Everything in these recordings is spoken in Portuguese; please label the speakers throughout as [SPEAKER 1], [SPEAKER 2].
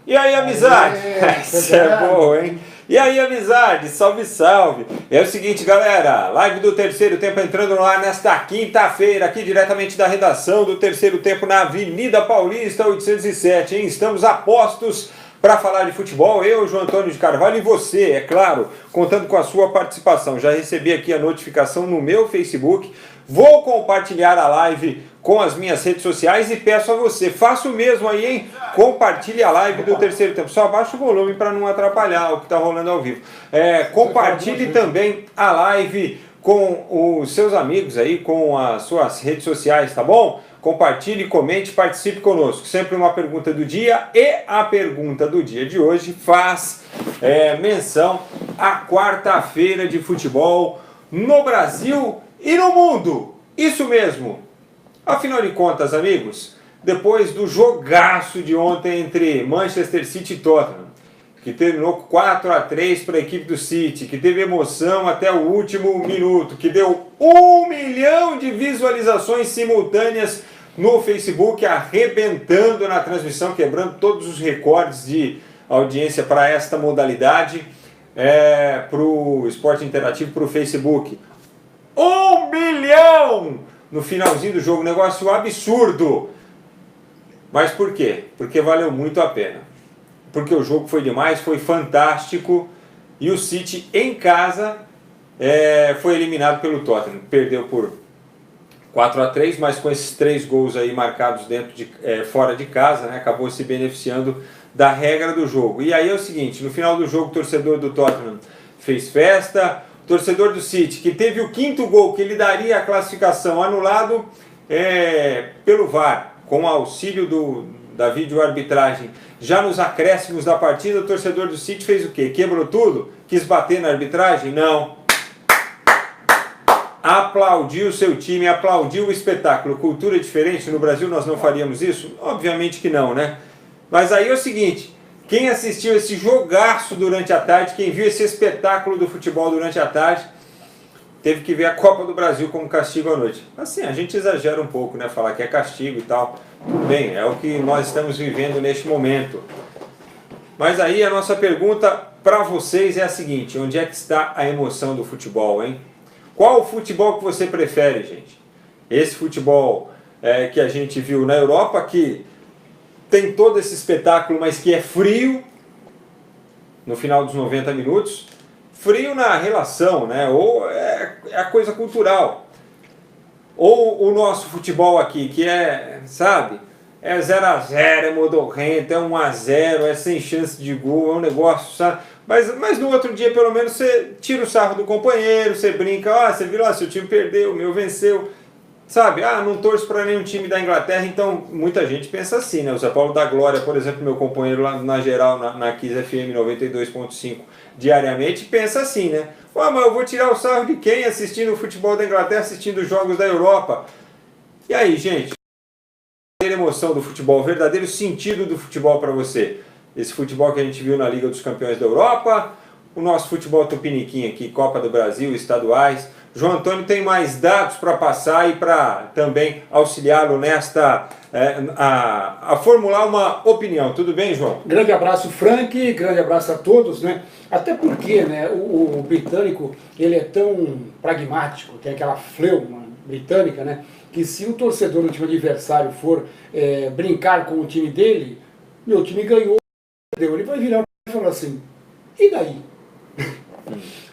[SPEAKER 1] E aí, amizade? Isso é bom, hein? E aí, amizade? Salve, salve! É o seguinte, galera, live do Terceiro Tempo entrando no ar nesta quinta-feira, aqui diretamente da redação do Terceiro Tempo na Avenida Paulista 807, hein? Estamos a postos para falar de futebol, eu, João Antônio de Carvalho, e você, é claro, contando com a sua participação. Já recebi aqui a notificação no meu Facebook, vou compartilhar a live com as minhas redes sociais e peço a você, faça o mesmo aí, hein? Compartilhe a live do Terceiro Tempo. Só abaixa o volume para não atrapalhar o que está rolando ao vivo. Compartilhe também a live com os seus amigos aí, com as suas redes sociais, tá bom? Compartilhe, comente, participe conosco. Sempre uma pergunta do dia, e a pergunta do dia de hoje faz menção à quarta-feira de futebol no Brasil e no mundo. Isso mesmo. Afinal de contas, amigos, depois do jogaço de ontem entre Manchester City e Tottenham, que terminou 4-3 para a equipe do City, que teve emoção até o último minuto, que deu 1 milhão de visualizações simultâneas no Facebook, arrebentando na transmissão, quebrando todos os recordes de audiência para esta modalidade, para o esporte interativo, para o Facebook. 1 milhão no finalzinho do jogo, negócio absurdo. Mas por quê? Porque valeu muito a pena. Porque o jogo foi demais, foi fantástico, e o City em casa foi eliminado pelo Tottenham. Perdeu por 4-3, mas com esses 3 gols aí marcados fora de casa, né, acabou se beneficiando da regra do jogo. E aí é o seguinte, no final do jogo o torcedor do Tottenham fez festa, o torcedor do City, que teve o 5º gol que lhe daria a classificação, anulado pelo VAR, com auxílio da videoarbitragem. Já nos acréscimos da partida, o torcedor do City fez o quê? Quebrou tudo? Quis bater na arbitragem? Não. Aplaudiu o seu time, aplaudiu o espetáculo. Cultura diferente, no Brasil nós não faríamos isso? Obviamente que não, né? Mas aí é o seguinte, quem assistiu esse jogaço durante a tarde, quem viu esse espetáculo do futebol durante a tarde, teve que ver a Copa do Brasil como castigo à noite. Assim, a gente exagera um pouco, né? Falar que é castigo e tal. Tudo bem, é o que nós estamos vivendo neste momento. Mas aí a nossa pergunta para vocês é a seguinte, onde é que está a emoção do futebol, hein? Qual o futebol que você prefere, gente? Esse futebol que a gente viu na Europa, que tem todo esse espetáculo, mas que é frio no final dos 90 minutos, frio na relação, né? Ou é a coisa cultural. Ou o nosso futebol aqui, que sabe, é 0-0, é modorrento, é 1-0, é sem chance de gol, é um negócio, sabe? Mas no outro dia, pelo menos, você tira o sarro do companheiro, você brinca, você viu lá, seu time perdeu, o meu venceu, sabe? Não torço para nenhum time da Inglaterra, então muita gente pensa assim, né? O Zé Paulo da Glória, por exemplo, meu companheiro lá na geral, na Kiss FM 92.5, diariamente, pensa assim, né? Mas eu vou tirar o sarro de quem assistindo o futebol da Inglaterra, assistindo os jogos da Europa? E aí, gente? A verdadeira emoção do futebol, o verdadeiro sentido do futebol para você? Esse futebol que a gente viu na Liga dos Campeões da Europa, o nosso futebol tupiniquim aqui, Copa do Brasil, estaduais. João Antônio tem mais dados para passar e para também auxiliá-lo nesta, a formular uma opinião. Tudo bem, João?
[SPEAKER 2] Grande abraço, Frank, grande abraço a todos, né? Até porque, né, o britânico, ele é tão pragmático, tem aquela fleuma britânica, né, que se o torcedor do time adversário for brincar com o time dele, meu time ganhou, perdeu, ele vai virar e falar assim, e daí?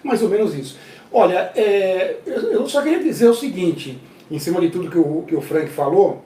[SPEAKER 2] Mais ou menos isso. Olha, eu só queria dizer o seguinte, em cima de tudo que o Frank falou,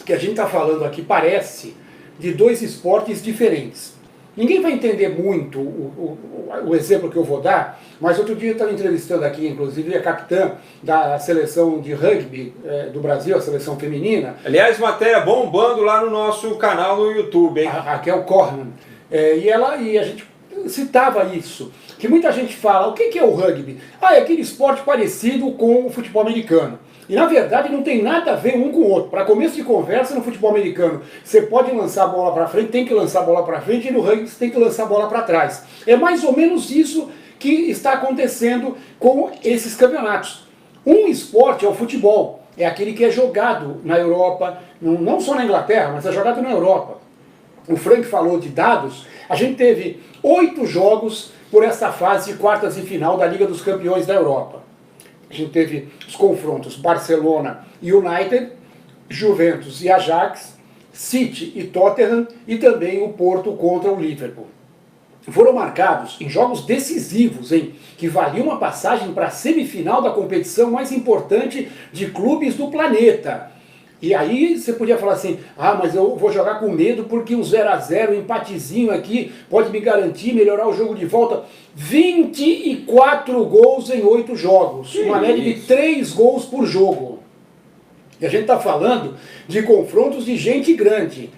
[SPEAKER 2] que a gente está falando aqui parece de 2 esportes diferentes. Ninguém vai entender muito o exemplo que eu vou dar, mas outro dia eu estava entrevistando aqui, inclusive, a capitã da seleção de rugby do Brasil, a seleção feminina.
[SPEAKER 1] Aliás, matéria bombando lá no nosso canal no YouTube, hein?
[SPEAKER 2] A Raquel Korman. E a gente citava isso, que muita gente fala, o que é o rugby? É aquele esporte parecido com o futebol americano. E na verdade não tem nada a ver um com o outro. Para começo de conversa, no futebol americano, você pode lançar a bola para frente, tem que lançar a bola para frente, e no rugby você tem que lançar a bola para trás. É mais ou menos isso que está acontecendo com esses campeonatos. Um esporte é o futebol, é aquele que é jogado na Europa, não só na Inglaterra, mas é jogado na Europa. o Frank falou de dados, a gente teve 8 jogos por essa fase de quartas e final da Liga dos Campeões da Europa. A gente teve os confrontos Barcelona e United, Juventus e Ajax, City e Tottenham e também o Porto contra o Liverpool. Foram marcados em jogos decisivos, que valiam uma passagem para a semifinal da competição mais importante de clubes do planeta. E aí você podia falar assim, mas eu vou jogar com medo porque um 0 a 0, um empatezinho aqui, pode me garantir melhorar o jogo de volta. 24 gols em 8 jogos, uma média de 3 gols por jogo. E a gente está falando de confrontos de gente grande.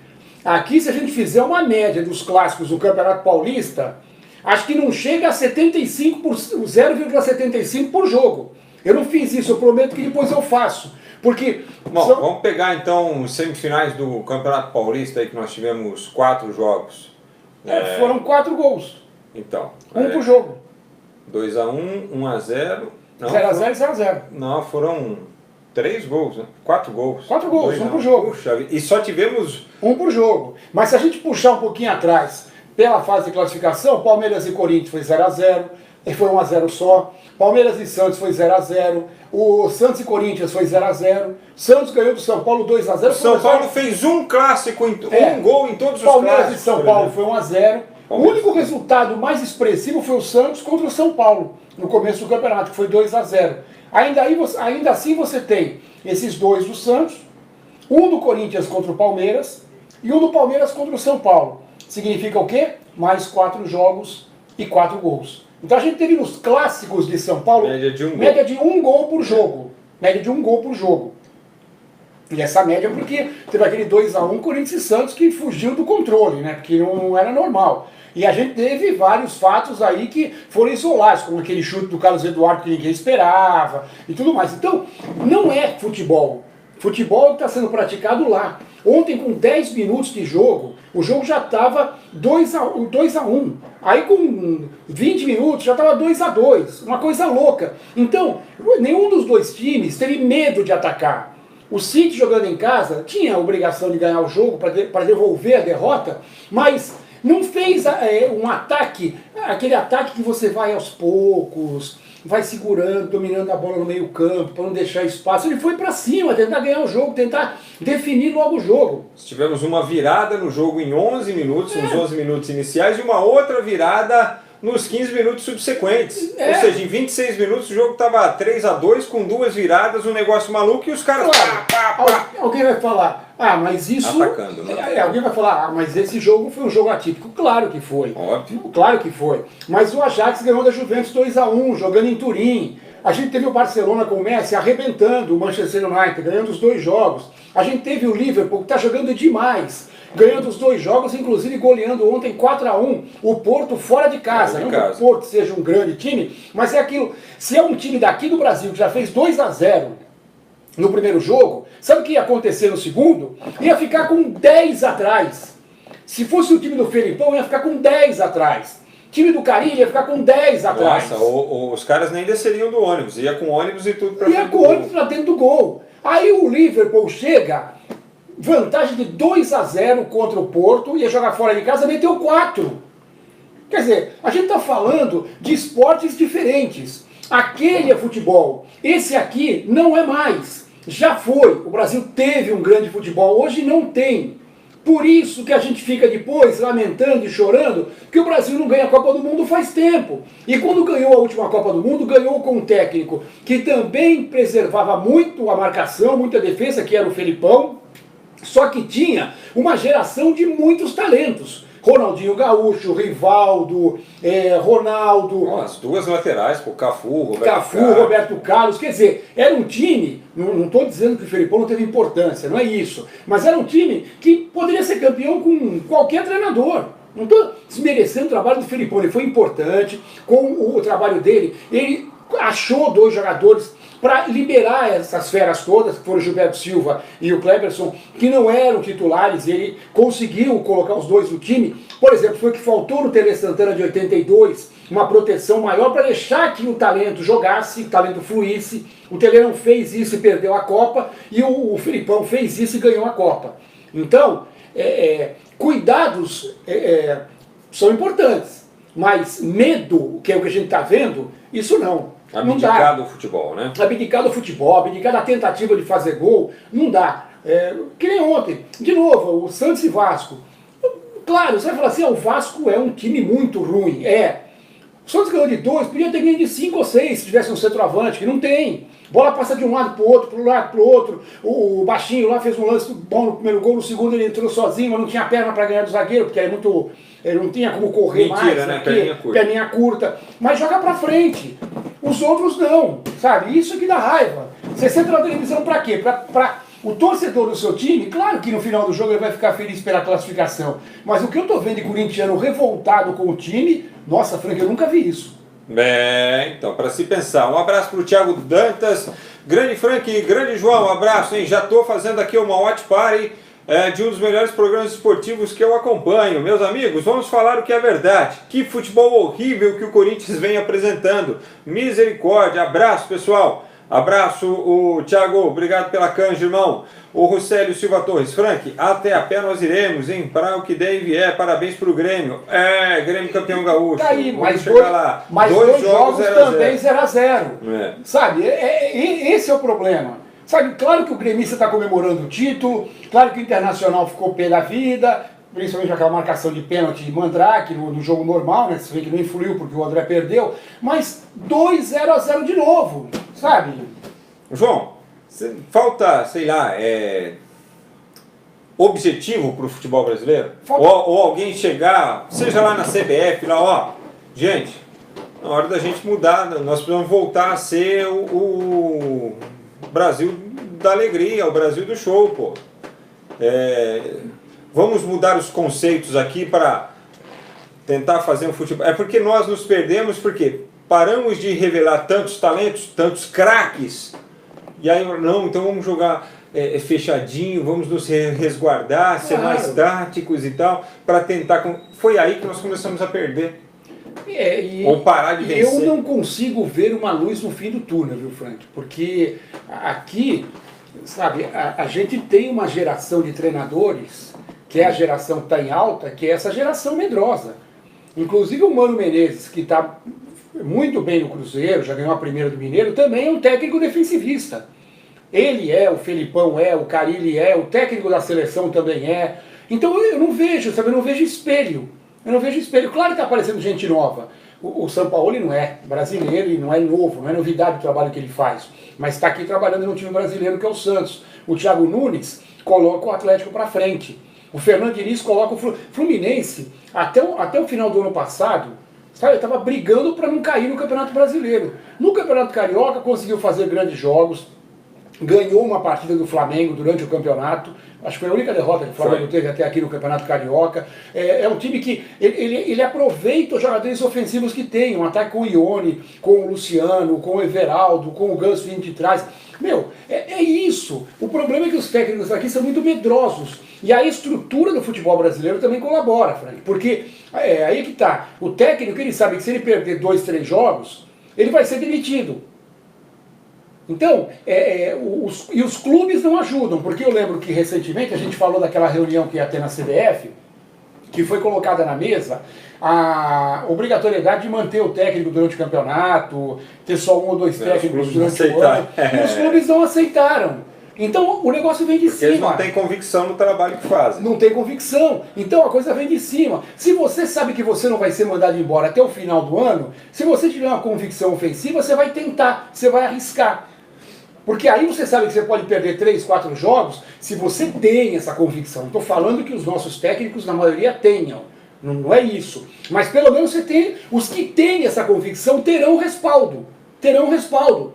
[SPEAKER 2] Aqui, se a gente fizer uma média dos clássicos do Campeonato Paulista, acho que não chega a 0,75 por jogo. Eu não fiz isso, eu prometo que depois eu faço. Porque...
[SPEAKER 1] Bom, vamos pegar então os semifinais do Campeonato Paulista, aí que nós tivemos 4 jogos.
[SPEAKER 2] Foram 4 gols.
[SPEAKER 1] Então.
[SPEAKER 2] Um por jogo.
[SPEAKER 1] 2-1, 1-0.
[SPEAKER 2] 0-0 e 0-0.
[SPEAKER 1] Não, foram 3 gols, né? 4 gols.
[SPEAKER 2] 4 gols, um por jogo.
[SPEAKER 1] Puxa, e só tivemos...
[SPEAKER 2] Um por jogo. Mas se a gente puxar um pouquinho atrás, pela fase de classificação, Palmeiras e Corinthians foi 0-0, e foi 1-0 só. Palmeiras e Santos foi 0-0. O Santos e Corinthians foi 0-0. Santos ganhou do São Paulo 2-0.
[SPEAKER 1] São Paulo fez um clássico, um gol em todos os
[SPEAKER 2] Palmeiras
[SPEAKER 1] clássicos.
[SPEAKER 2] E São Paulo foi 1-0. O único resultado mais expressivo foi o Santos contra o São Paulo, no começo do campeonato, que foi 2-0. Ainda assim você tem esses 2 do Santos, um do Corinthians contra o Palmeiras e um do Palmeiras contra o São Paulo. Significa o quê? Mais 4 jogos e 4 gols. Então a gente teve nos clássicos de São Paulo média de um gol por jogo. Média de 1 gol por jogo. E essa média porque teve aquele 2-1 Corinthians e Santos que fugiu do controle, né? Porque não era normal. E a gente teve vários fatos aí que foram isolados, como aquele chute do Carlos Eduardo que ninguém esperava e tudo mais. Então, não é futebol. Futebol está sendo praticado lá. Ontem, com 10 minutos de jogo, o jogo já estava 2-1. Aí, com 20 minutos, já estava 2-2. Uma coisa louca. Então, nenhum dos 2 times teve medo de atacar. O City, jogando em casa, tinha a obrigação de ganhar o jogo para devolver a derrota, mas não fez um ataque, aquele ataque que você vai aos poucos, vai segurando, dominando a bola no meio campo, para não deixar espaço. Ele foi para cima, tentar ganhar o jogo, tentar definir logo o jogo.
[SPEAKER 1] Tivemos uma virada no jogo em 11 minutos, nos 11 minutos iniciais, e uma outra virada nos 15 minutos subsequentes. Ou seja, em 26 minutos o jogo estava 3-2 com 2 viradas, um negócio maluco, e os caras...
[SPEAKER 2] Claro. Alguém vai falar, mas isso...
[SPEAKER 1] Atacando, né?
[SPEAKER 2] Alguém vai falar, mas esse jogo foi um jogo atípico. Claro que foi.
[SPEAKER 1] Óbvio.
[SPEAKER 2] Claro que foi. Mas o Ajax ganhou da Juventus 2-1, jogando em Turim. A gente teve o Barcelona com o Messi arrebentando o Manchester United, ganhando os 2 jogos. A gente teve o Liverpool, que está jogando demais, ganhando os 2 jogos, inclusive goleando ontem 4-1 o Porto fora de casa. Não que o Porto seja um grande time, mas é aquilo. Se é um time daqui do Brasil que já fez 2-0 no primeiro jogo, sabe o que ia acontecer no segundo? Ia ficar com 10 atrás. Se fosse o time do Felipão, ia ficar com 10 atrás. O time do Carilho ia ficar com 10 atrás.
[SPEAKER 1] Nossa, os caras nem desceriam do ônibus, ia com ônibus e tudo para
[SPEAKER 2] dentro do gol. Ia com ônibus para dentro do gol. Aí o Liverpool chega, vantagem de 2-0 contra o Porto, ia jogar fora de casa, meteu 4. Quer dizer, a gente está falando de esportes diferentes. Aquele é futebol, esse aqui não é mais. Já foi, o Brasil teve um grande futebol, hoje não tem. Por isso que a gente fica depois lamentando e chorando que o Brasil não ganha a Copa do Mundo faz tempo. E quando ganhou a última Copa do Mundo, ganhou com um técnico que também preservava muito a marcação, muita defesa, que era o Felipão, só que tinha uma geração de muitos talentos. Ronaldinho Gaúcho, Rivaldo, Ronaldo...
[SPEAKER 1] As 2 laterais, Cafu,
[SPEAKER 2] Roberto Carlos, quer dizer, era um time, não estou dizendo que o Felipão não teve importância, não é isso, mas era um time que poderia ser campeão com qualquer treinador. Não estou desmerecendo o trabalho do Felipão, ele foi importante, com o trabalho dele, ele achou 2 jogadores para liberar essas feras todas, que foram o Gilberto Silva e o Kleberson, que não eram titulares, ele conseguiu colocar os 2 no time. Por exemplo, foi o que faltou no Tele Santana de 82, uma proteção maior para deixar que o talento jogasse, o talento fluísse. O Tele não fez isso e perdeu a Copa, e o Felipão fez isso e ganhou a Copa. Então, cuidados são importantes, mas medo, que é o que a gente está vendo, isso não.
[SPEAKER 1] Abdicar do futebol, né?
[SPEAKER 2] Abdicar do futebol, abdicar da tentativa de fazer gol, não dá. Que nem ontem, de novo, o Santos e Vasco. Claro, você vai falar assim, o Vasco é um time muito ruim. O Santos ganhou de 2, podia ter ganho de 5 ou 6 se tivesse um centroavante, que não tem. Bola passa de um lado para o outro, para um lado para o outro. O baixinho lá fez um lance bom no primeiro gol, no segundo ele entrou sozinho, mas não tinha perna para ganhar do zagueiro, porque ele não tinha como correr mais.
[SPEAKER 1] Né?
[SPEAKER 2] Perninha curta. Mas joga para frente. Os outros não, sabe? Isso que dá raiva. Você senta na televisão para quê? Para o torcedor do seu time, claro que no final do jogo ele vai ficar feliz pela classificação. Mas o que eu tô vendo de corintiano revoltado com o time, nossa, Frank, eu nunca vi isso.
[SPEAKER 1] Então, para se pensar. Um abraço para o Thiago Dantas, grande Frank, grande João, um abraço, hein? Já estou fazendo aqui uma watch party de um dos melhores programas esportivos que eu acompanho. Meus amigos, vamos falar o que é verdade. Que futebol horrível que o Corinthians vem apresentando. Misericórdia, abraço pessoal. Abraço, o Thiago, obrigado pela canja, irmão. O Rosélio Silva Torres, Frank, até a pé nós iremos, hein? Para o que der e vier, parabéns pro Grêmio. Grêmio campeão gaúcho.
[SPEAKER 2] Tá aí,
[SPEAKER 1] mas dois
[SPEAKER 2] jogos
[SPEAKER 1] 0
[SPEAKER 2] também 0-0. Sabe, esse é o problema. Sabe, claro que o gremista está comemorando o título, claro que o Internacional ficou pé da vida, principalmente aquela marcação de pênalti de Mandrake no jogo normal, né? Você vê que não influiu porque o André perdeu, mas 2-0 de novo, sabe?
[SPEAKER 1] João, falta, sei lá, objetivo para o futebol brasileiro? Ou alguém chegar, seja lá na CBF, lá, gente, na hora da gente mudar, nós precisamos voltar a ser o Brasil da alegria, o Brasil do show, pô. Vamos mudar os conceitos aqui para tentar fazer um futebol. É porque nós nos perdemos, porque paramos de revelar tantos talentos, tantos craques, e aí não, então vamos jogar fechadinho, vamos nos resguardar, ser mais táticos e tal, para tentar... Foi aí que nós começamos a perder. Ou parar de vencer.
[SPEAKER 2] Eu não consigo ver uma luz no fim do túnel, viu, Frank? Porque aqui, sabe, a gente tem uma geração de treinadores, que é a geração que está em alta, que é essa geração medrosa. Inclusive o Mano Menezes, que está muito bem no Cruzeiro, já ganhou a primeira do Mineiro, também é um técnico defensivista. Ele o Felipão o Carille o técnico da seleção também é. Então eu não vejo, sabe, eu não vejo espelho. Eu não vejo espelho. Claro que está aparecendo gente nova. O Sampaoli não é brasileiro e não é novo, não é novidade o trabalho que ele faz. Mas está aqui trabalhando no time brasileiro que é o Santos. O Thiago Nunes coloca o Atlético para frente. O Fernando Diniz coloca o Fluminense. Até o final do ano passado, sabe, estava brigando para não cair no Campeonato Brasileiro. No Campeonato Carioca conseguiu fazer grandes jogos. Ganhou uma partida do Flamengo durante o campeonato. Acho que foi a única derrota que o Flamengo teve até aqui no Campeonato Carioca. É um time que ele aproveita os jogadores ofensivos que tem. Um ataque com o Ione, com o Luciano, com o Everaldo, com o Ganso vindo de trás. É isso. O problema é que os técnicos aqui são muito medrosos. E a estrutura do futebol brasileiro também colabora, Frank. Porque aí que tá. O técnico, ele sabe que se ele perder 2, 3 jogos, ele vai ser demitido. Então, os clubes não ajudam, porque eu lembro que recentemente a gente falou daquela reunião que ia ter na CBF, que foi colocada na mesa a obrigatoriedade de manter o técnico durante o campeonato, ter só 1 ou 2 técnicos durante o ano, e os clubes não aceitaram. Então o negócio vem de cima.
[SPEAKER 1] Eles não têm convicção no trabalho que fazem.
[SPEAKER 2] Não tem convicção. Então a coisa vem de cima. Se você sabe que você não vai ser mandado embora até o final do ano, se você tiver uma convicção ofensiva, você vai tentar, você vai arriscar. Porque aí você sabe que você pode perder 3, 4 jogos se você tem essa convicção. Estou falando que os nossos técnicos, na maioria, tenham. Não é isso. Mas pelo menos você tem. Os que têm essa convicção terão respaldo. Terão respaldo.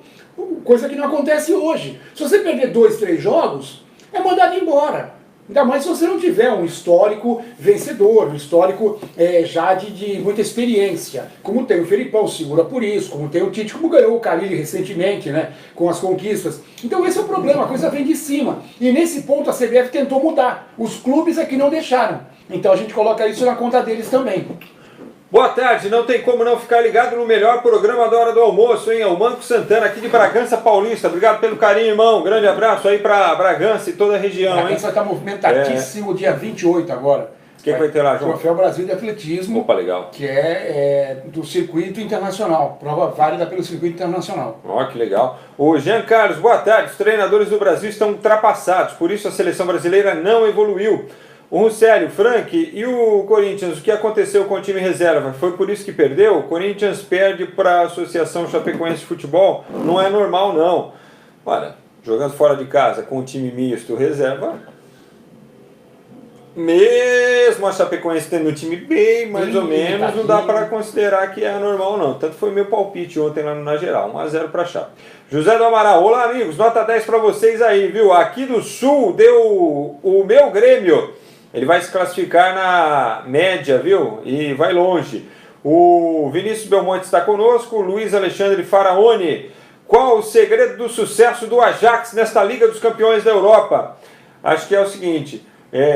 [SPEAKER 2] Coisa que não acontece hoje. Se você perder 2, 3 jogos, é mandado embora. Ainda mais se você não tiver um histórico vencedor, um histórico já de muita experiência. Como tem o Felipão, segura por isso, como tem o Tite, como ganhou o Carille recentemente, né, com as conquistas. Então esse é o problema, a coisa vem de cima. E nesse ponto a CBF tentou mudar. Os clubes é que não deixaram. Então a gente coloca isso na conta deles também.
[SPEAKER 1] Boa tarde, não tem como não ficar ligado no melhor programa da hora do almoço, hein? É o Manco Santana, aqui de Bragança Paulista. Obrigado pelo carinho, irmão. Grande abraço aí pra Bragança e toda a região, hein?
[SPEAKER 2] Bragança vai estar movimentatíssimo dia 28 agora.
[SPEAKER 1] O que vai ter lá, João?
[SPEAKER 2] Troféu Brasil de Atletismo.
[SPEAKER 1] Opa, legal.
[SPEAKER 2] Que é do circuito internacional, prova válida pelo circuito internacional.
[SPEAKER 1] Ó, que legal. O Jean Carlos, boa tarde. Os treinadores do Brasil estão ultrapassados, por isso a seleção brasileira não evoluiu. O Russelli, Frank, e o Corinthians, o que aconteceu com o time reserva? Foi por isso que perdeu? O Corinthians perde para a Associação Chapecoense de Futebol? Não é normal, não. Olha, jogando fora de casa com um time misto reserva, mesmo a Chapecoense tendo um time bem mais ou menos, não dá para considerar que é normal, não. Tanto foi meu palpite ontem lá na geral, 1-0 para a Chape. José do Amaral, olá amigos, nota 10 para vocês aí, viu? Aqui do Sul deu o meu Grêmio. Ele vai se classificar na média, viu? E vai longe. O Vinícius Belmonte está conosco. O Luiz Alexandre Faraoni. Qual o segredo do sucesso do Ajax nesta Liga dos Campeões da Europa? Acho que é o seguinte.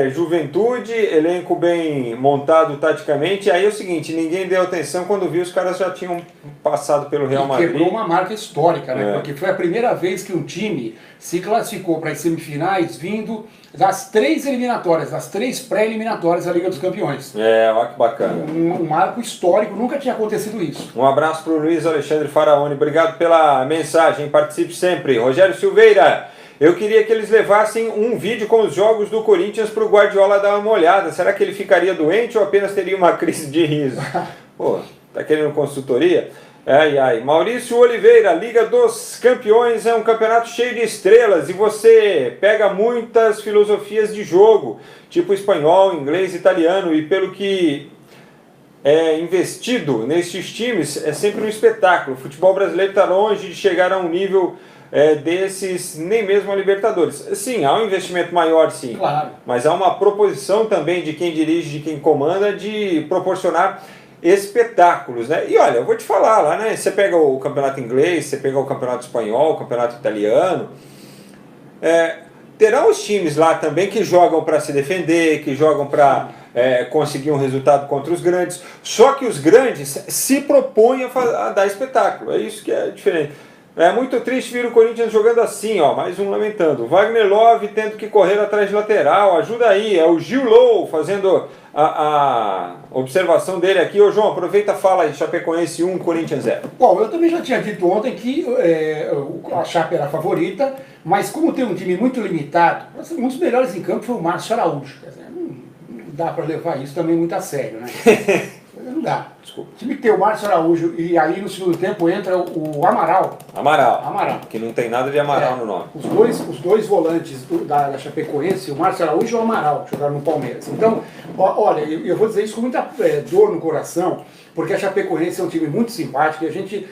[SPEAKER 1] Juventude, elenco bem montado taticamente. Aí é o seguinte, ninguém deu atenção quando viu, os caras já tinham passado pelo Real Madrid.
[SPEAKER 2] Quebrou uma marca histórica, né? Porque foi a primeira vez que um time se classificou para as semifinais vindo das 3 eliminatórias, das 3 pré-eliminatórias da Liga dos Campeões.
[SPEAKER 1] Olha que bacana.
[SPEAKER 2] Um marco histórico, nunca tinha acontecido isso.
[SPEAKER 1] Um abraço para o Luiz Alexandre Faraoni, obrigado pela mensagem, participe sempre. Rogério Silveira. Eu queria que eles levassem um vídeo com os jogos do Corinthians para o Guardiola dar uma olhada. Será que ele ficaria doente ou apenas teria uma crise de riso? Pô, tá querendo consultoria? Ai, ai. Maurício Oliveira, Liga dos Campeões é um campeonato cheio de estrelas e você pega muitas filosofias de jogo, tipo espanhol, inglês, italiano, e pelo que é investido nesses times, é sempre um espetáculo. O futebol brasileiro está longe de chegar a um nível desses, nem mesmo a Libertadores. Sim, há um investimento maior, sim.
[SPEAKER 2] Claro.
[SPEAKER 1] Mas há uma proposição também de quem dirige, de quem comanda, de proporcionar espetáculos, né? E olha, eu vou te falar lá, né? Você pega o campeonato inglês, você pega o campeonato espanhol, o campeonato italiano, terão os times lá também que jogam para se defender, que jogam para conseguir um resultado contra os grandes. Só que os grandes se propõem a dar espetáculo. É isso que é diferente. É muito triste ver o Corinthians jogando assim, ó, mais um lamentando. Wagner Love tendo que correr atrás de lateral, ajuda aí. É o Gil Low fazendo a observação dele aqui. Ô João, aproveita e fala aí, Chapecoense 1, Corinthians 0.
[SPEAKER 2] Bom, eu também já tinha dito ontem que a Chape era a favorita, mas como tem um time muito limitado, um dos melhores em campo foi o Márcio Araújo. Quer dizer, não dá para levar isso também muito a sério, né? Não dá. Desculpa. O time que tem o Márcio Araújo e aí no segundo tempo entra o Amaral.
[SPEAKER 1] Amaral. Que não tem nada de Amaral no nome.
[SPEAKER 2] Os dois volantes da Chapecoense, o Márcio Araújo e o Amaral, que jogaram no Palmeiras. Então, olha, eu vou dizer isso com muita dor no coração, porque a Chapecoense é um time muito simpático e a gente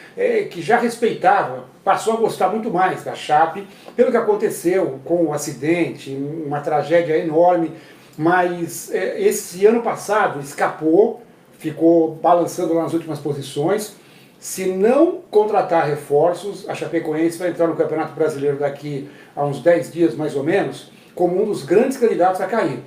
[SPEAKER 2] que já respeitava, passou a gostar muito mais da Chape, pelo que aconteceu com o acidente, uma tragédia enorme, mas esse ano passado escapou, ficou balançando lá nas últimas posições. Se não contratar reforços, a Chapecoense vai entrar no Campeonato Brasileiro daqui a uns 10 dias mais ou menos, como um dos grandes candidatos a cair.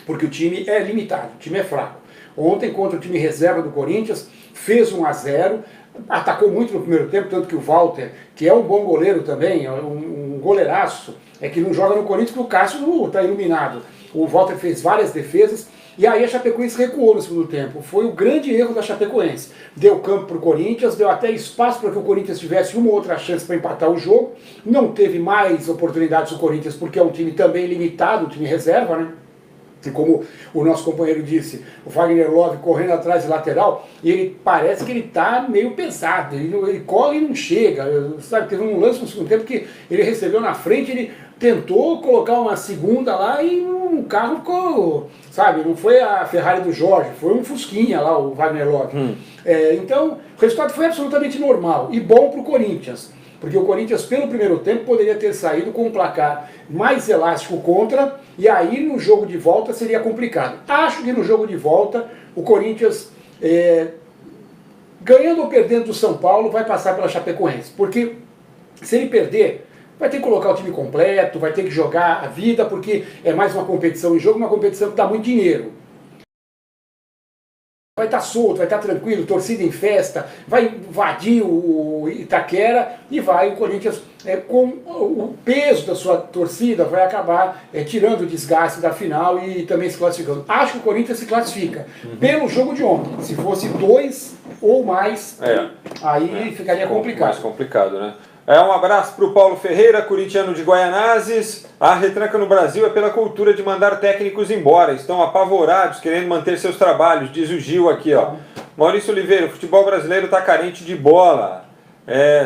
[SPEAKER 2] Porque o time é limitado, o time é fraco. Ontem, contra o time reserva do Corinthians, fez 1-0, atacou muito no primeiro tempo, tanto que o Walter, que é um bom goleiro também, um goleiraço, que não joga no Corinthians porque o Cássio está iluminado. O Walter fez várias defesas, e aí a Chapecoense recuou no segundo tempo. Foi o grande erro da Chapecoense. Deu campo para o Corinthians, deu até espaço para que o Corinthians tivesse uma ou outra chance para empatar o jogo. Não teve mais oportunidades o Corinthians, porque é um time também limitado, um time reserva, né? E como o nosso companheiro disse, o Wagner Love correndo atrás de lateral, e ele parece que ele está meio pesado, ele corre e não chega. Sabe, teve um lance no segundo tempo que ele recebeu na frente, ele tentou colocar uma segunda lá e o carro ficou, sabe, não foi a Ferrari do Jorge, foi um Fusquinha lá, o Wagner Love. Então, o resultado foi absolutamente normal e bom para o Corinthians. Porque o Corinthians, pelo primeiro tempo, poderia ter saído com um placar mais elástico contra, e aí no jogo de volta seria complicado. Acho que no jogo de volta, o Corinthians, ganhando ou perdendo do São Paulo, vai passar pela Chapecoense. Porque se ele perder, vai ter que colocar o time completo, vai ter que jogar a vida, porque é mais uma competição em jogo, uma competição que dá muito dinheiro. vai estar solto, vai estar tranquilo, torcida em festa, vai invadir o Itaquera e vai o Corinthians, com o peso da sua torcida, vai acabar tirando o desgaste da final e também se classificando. Acho que o Corinthians se classifica pelo jogo de ontem. Se fosse 2 ou mais, aí ficaria complicado.
[SPEAKER 1] Mais complicado, né? Um abraço para o Paulo Ferreira, corintiano de Guaianazes. A retranca no Brasil é pela cultura de mandar técnicos embora. Estão apavorados, querendo manter seus trabalhos, diz o Gil aqui, ó. Maurício Oliveira, o futebol brasileiro está carente de bola.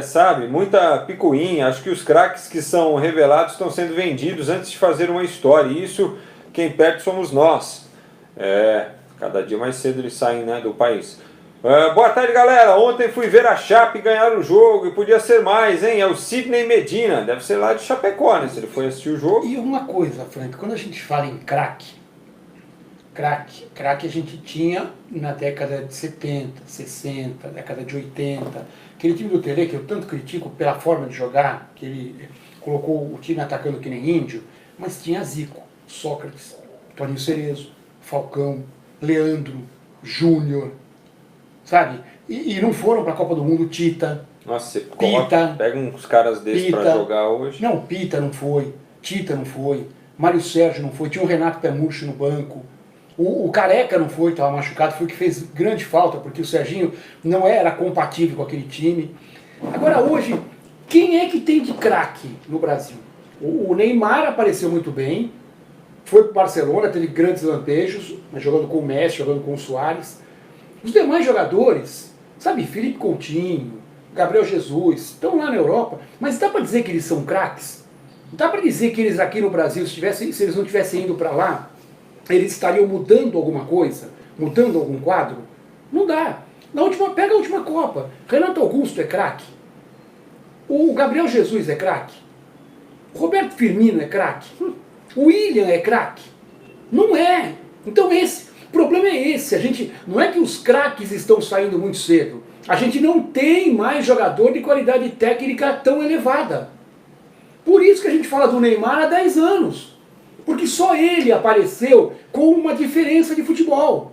[SPEAKER 1] Sabe, muita picuinha. Acho que os craques que são revelados estão sendo vendidos antes de fazer uma história. E isso, quem perde somos nós. Cada dia mais cedo eles saem, né, do país. Boa tarde, galera. Ontem fui ver a Chape ganhar o jogo e podia ser mais, hein? É o Sidney Medina, deve ser lá de Chapecó, né? Se ele foi assistir o jogo.
[SPEAKER 2] E uma coisa, Frank, quando a gente fala em craque a gente tinha na década de 70, 60, década de 80. Aquele time do Tele que eu tanto critico pela forma de jogar, que ele colocou o time atacando que nem índio, mas tinha Zico, Sócrates, Toninho Cerezo, Falcão, Leandro, Júnior. Sabe? E não foram para a Copa do Mundo Tita.
[SPEAKER 1] Nossa, você
[SPEAKER 2] Pita,
[SPEAKER 1] pega uns caras desses para jogar hoje.
[SPEAKER 2] Não, Pita não foi, Tita não foi, Mário Sérgio não foi, tinha o Renato Pé Murcho no banco. O Careca não foi, estava machucado, foi o que fez grande falta, porque o Serginho não era compatível com aquele time. Agora hoje, quem é que tem de craque no Brasil? O Neymar apareceu muito bem, foi para o Barcelona, teve grandes lampejos, jogando com o Messi, jogando com o Suárez. Os demais jogadores, sabe, Felipe Coutinho, Gabriel Jesus, estão lá na Europa, mas dá para dizer que eles são craques? Dá para dizer que eles aqui no Brasil, se eles não tivessem indo para lá, eles estariam mudando alguma coisa? Mudando algum quadro? Não dá. Pega a última Copa. Renato Augusto é craque. O Gabriel Jesus é craque. O Roberto Firmino é craque. O William é craque. Não é. Então o problema é esse. Não é que os craques estão saindo muito cedo. A gente não tem mais jogador de qualidade técnica tão elevada. Por isso que a gente fala do Neymar há 10 anos. Porque só ele apareceu com uma diferença de futebol.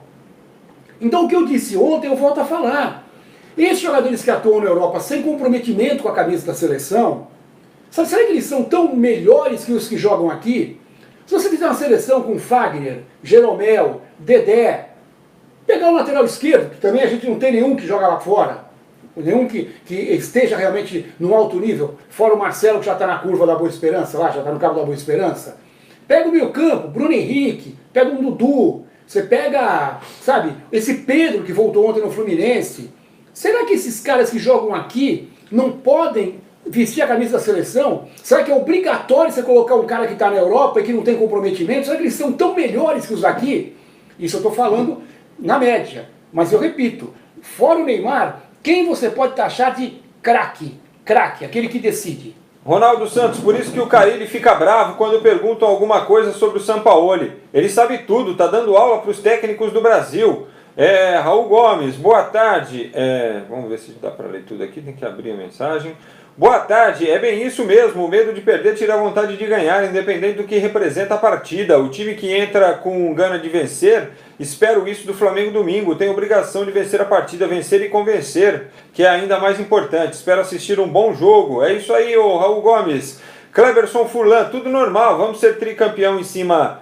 [SPEAKER 2] Então o que eu disse ontem eu volto a falar. Esses jogadores que atuam na Europa sem comprometimento com a camisa da seleção, será que eles são tão melhores que os que jogam aqui? Se você fizer uma seleção com Fagner, Jeromel, Dedé, pegar o lateral esquerdo, que também a gente não tem nenhum que joga lá fora, nenhum que esteja realmente no alto nível, fora o Marcelo que já está na curva da Boa Esperança, lá, já está no cabo da Boa Esperança. Pega o meio campo, Bruno Henrique, pega um Dudu, você pega, sabe, esse Pedro que voltou ontem no Fluminense. Será que esses caras que jogam aqui não podem vestir a camisa da seleção? Será que é obrigatório você colocar um cara que está na Europa e que não tem comprometimento? Será que eles são tão melhores que os daqui? Isso eu estou falando na média. Mas eu repito, fora o Neymar, quem você pode taxar de craque? Craque, aquele que decide.
[SPEAKER 1] Ronaldo Santos, por isso que o Carille fica bravo quando perguntam alguma coisa sobre o Sampaoli. Ele sabe tudo, está dando aula para os técnicos do Brasil. Raul Gomes, boa tarde. Vamos ver se dá para ler tudo aqui, tem que abrir a mensagem. Boa tarde, é bem isso mesmo, o medo de perder tira a vontade de ganhar, independente do que representa a partida. O time que entra com gana de vencer, espero isso do Flamengo domingo, tem obrigação de vencer a partida, vencer e convencer, que é ainda mais importante. Espero assistir um bom jogo. É isso aí, ô Raul Gomes. Cleberson Furlan, tudo normal, vamos ser tricampeão em cima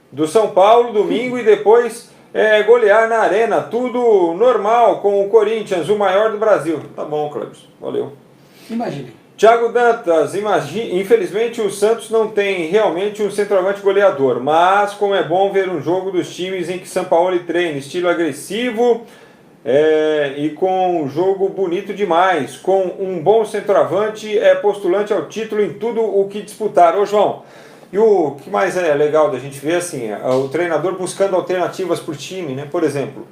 [SPEAKER 1] do São Paulo domingo e depois golear na arena, tudo normal com o Corinthians, o maior do Brasil. Tá bom, Cleberson, valeu.
[SPEAKER 2] Imagine.
[SPEAKER 1] Thiago Dantas, infelizmente o Santos não tem realmente um centroavante goleador, mas como é bom ver um jogo dos times em que Sampaoli treina, estilo agressivo e com um jogo bonito demais, com um bom centroavante, postulante ao título em tudo o que disputar. Ô João, e o que mais é legal da gente ver, assim, o treinador buscando alternativas para o time, né? Por exemplo,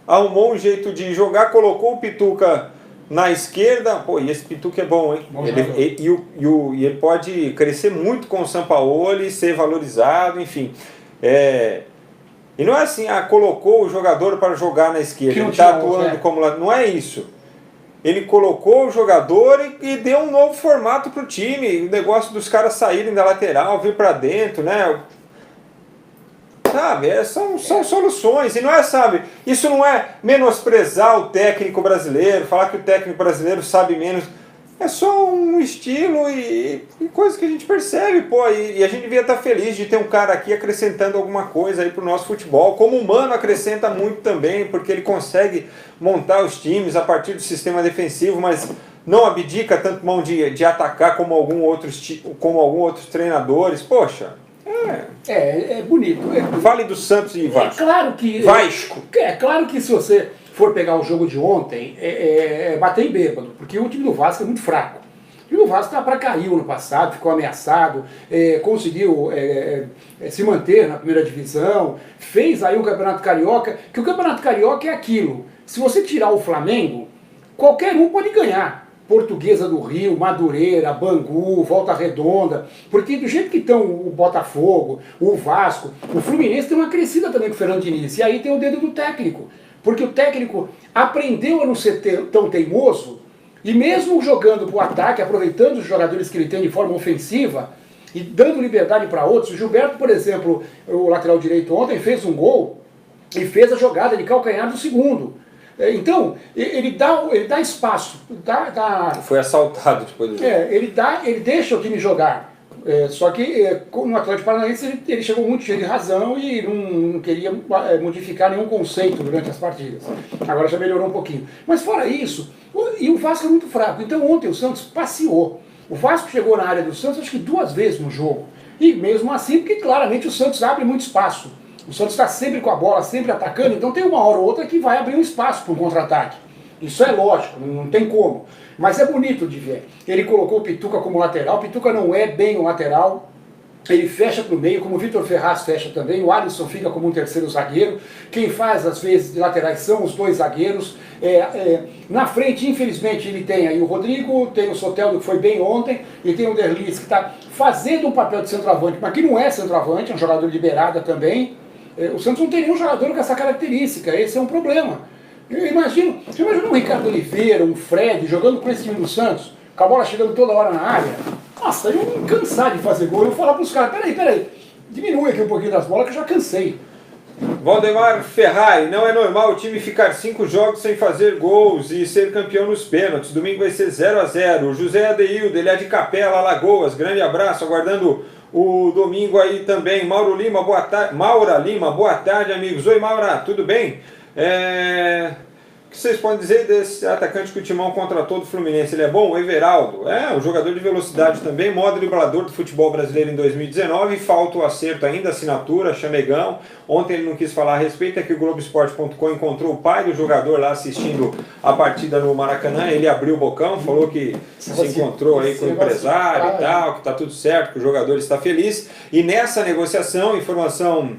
[SPEAKER 1] arrumou um jeito de jogar, colocou o Pituca na esquerda, pô, e esse Pituca é bom, hein? Ele pode crescer muito com o Sampaoli, ser valorizado, enfim. E não é assim, colocou o jogador para jogar na esquerda, ele está atuando como lá, não é isso. Ele colocou o jogador e deu um novo formato para o time. O negócio dos caras saírem da lateral, vir para dentro, né? sabe? São soluções, e não é, sabe, isso não é menosprezar o técnico brasileiro, falar que o técnico brasileiro sabe menos, é só um estilo e coisa que a gente percebe, pô, e a gente devia estar feliz de ter um cara aqui acrescentando alguma coisa aí pro nosso futebol, como o Mano acrescenta muito também, porque ele consegue montar os times a partir do sistema defensivo, mas não abdica tanto mão de atacar como alguns outros treinadores, poxa...
[SPEAKER 2] É bonito.
[SPEAKER 1] Fale do Santos e Vasco. Vasco.
[SPEAKER 2] É claro que se você for pegar o jogo de ontem, bater em bêbado, porque o time do Vasco é muito fraco. O time do Vasco está para cair no passado, ficou ameaçado, conseguiu se manter na primeira divisão, fez aí o Campeonato Carioca, que o Campeonato Carioca é aquilo. Se você tirar o Flamengo, qualquer um pode ganhar. Portuguesa do Rio, Madureira, Bangu, Volta Redonda, porque do jeito que estão o Botafogo, o Vasco, o Fluminense tem uma crescida também com o Fernando Diniz, e aí tem o dedo do técnico, porque o técnico aprendeu a não ser tão teimoso, e mesmo jogando para o ataque, aproveitando os jogadores que ele tem de forma ofensiva, e dando liberdade para outros. O Gilberto, por exemplo, o lateral direito ontem, fez um gol, e fez a jogada de calcanhar do segundo. Então, ele dá espaço.
[SPEAKER 1] Foi assaltado depois do jogo.
[SPEAKER 2] Ele deixa o time jogar. Só que no Atlético Paranaense ele chegou muito cheio de razão e não queria modificar nenhum conceito durante as partidas. Agora já melhorou um pouquinho. Mas fora isso, e o Vasco é muito fraco. Então ontem o Santos passeou. O Vasco chegou na área do Santos acho que 2 vezes no jogo. E mesmo assim, porque claramente o Santos abre muito espaço. O Santos está sempre com a bola, sempre atacando, então tem uma hora ou outra que vai abrir um espaço para um contra-ataque. Isso é lógico, não tem como. Mas é bonito de ver. Ele colocou o Pituca como lateral, o Pituca não é bem o lateral, ele fecha para o meio, como o Vitor Ferraz fecha também, o Alisson fica como um terceiro zagueiro, quem faz às vezes de laterais são os 2 zagueiros. Na frente, infelizmente, ele tem aí o Rodrigo, tem o Soteldo que foi bem ontem, e tem o Derlis que está fazendo um papel de centroavante, mas que não é centroavante, é um jogador de beirada também. O Santos não tem nenhum jogador com essa característica, esse é um problema. Você imagina um Ricardo Oliveira, um Fred, jogando com esse time do Santos, com a bola chegando toda hora na área. Nossa, eu ia me cansar de fazer gol. Eu vou falar para os caras, peraí, diminui aqui um pouquinho das bolas que eu já cansei.
[SPEAKER 1] Valdemar Ferrari, não é normal o time ficar 5 jogos sem fazer gols e ser campeão nos pênaltis. Domingo vai ser 0-0. O José Adeildo, ele é de Capela, Alagoas. Grande abraço, aguardando o domingo aí também. Mauro Lima, boa tarde. Maura Lima, boa tarde, amigos. Oi, Maura, tudo bem? O que vocês podem dizer desse atacante que o Timão contratou do Fluminense? Ele é bom? O Everaldo. Um jogador de velocidade também, modo driblador do futebol brasileiro em 2019. Falta o acerto ainda, assinatura, chamegão. Ontem ele não quis falar a respeito, é que o Globoesporte.com encontrou o pai do jogador lá assistindo a partida no Maracanã. Ele abriu o bocão, falou que se encontrou aí com o empresário e tal, que está tudo certo, que o jogador está feliz. E nessa negociação, informação...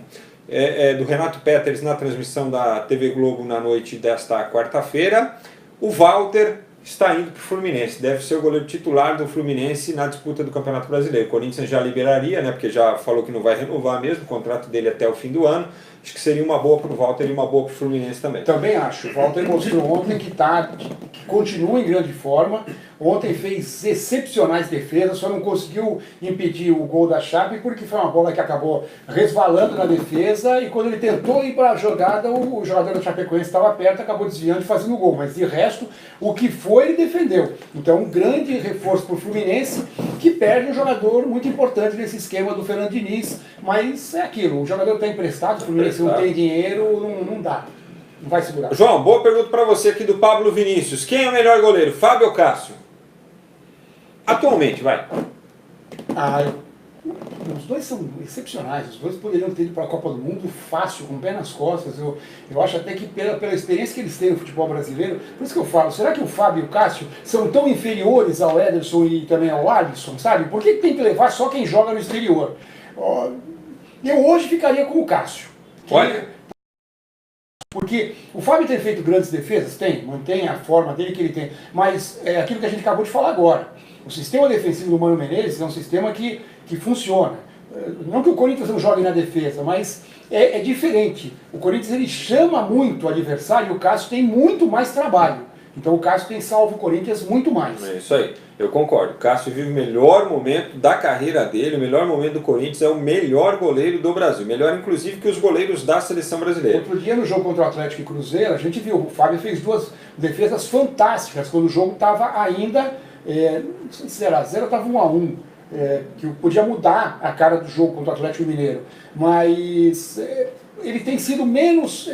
[SPEAKER 1] do Renato Peters na transmissão da TV Globo na noite desta quarta-feira, o Walter está indo para o Fluminense, deve ser o goleiro titular do Fluminense na disputa do Campeonato Brasileiro. O Corinthians já liberaria, porque já falou que não vai renovar mesmo o contrato dele até o fim do ano. Acho que seria uma boa para o Walter e uma boa para o Fluminense também.
[SPEAKER 2] Também acho. O Walter mostrou ontem que continua em grande forma. Ontem fez excepcionais defesas, só não conseguiu impedir o gol da Chape porque foi uma bola que acabou resvalando na defesa e quando ele tentou ir para a jogada, o jogador da Chapecoense estava perto, acabou desviando e fazendo o gol. Mas de resto, o que foi, ele defendeu. Então, um grande reforço para o Fluminense, que perde um jogador muito importante nesse esquema do Fernando Diniz. Mas é aquilo, o jogador está emprestado, o Fluminense não tem dinheiro, não dá. Não vai segurar.
[SPEAKER 1] João, boa pergunta para você aqui do Pablo Vinícius. Quem é o melhor goleiro, Fábio ou Cássio? Atualmente, vai.
[SPEAKER 2] Os dois são excepcionais, os dois poderiam ter ido para a Copa do Mundo fácil, com o pé nas costas. Eu acho até que pela experiência que eles têm no futebol brasileiro, por isso que eu falo, será que o Fábio e o Cássio são tão inferiores ao Ederson e também ao Alisson, sabe? Por que tem que levar só quem joga no exterior? Eu hoje ficaria com o Cássio.
[SPEAKER 1] Olha.
[SPEAKER 2] Porque o Fábio tem feito grandes defesas? Tem, mantém a forma dele que ele tem, mas é aquilo que a gente acabou de falar agora. O sistema defensivo do Mano Menezes é um sistema que funciona. Não que o Corinthians não jogue na defesa, mas é diferente. O Corinthians ele chama muito o adversário e o Cássio tem muito mais trabalho. Então o Cássio tem salvo o Corinthians muito mais.
[SPEAKER 1] É isso aí, eu concordo. O Cássio vive o melhor momento da carreira dele, o melhor momento do Corinthians, é o melhor goleiro do Brasil. Melhor, inclusive, que os goleiros da seleção brasileira.
[SPEAKER 2] Outro dia, no jogo contra o Atlético e Cruzeiro, a gente viu, o Fábio fez 2 defesas fantásticas, quando o jogo estava ainda, não sei se era 0, estava 1-1, que podia mudar a cara do jogo contra o Atlético Mineiro. Mas ele tem sido menos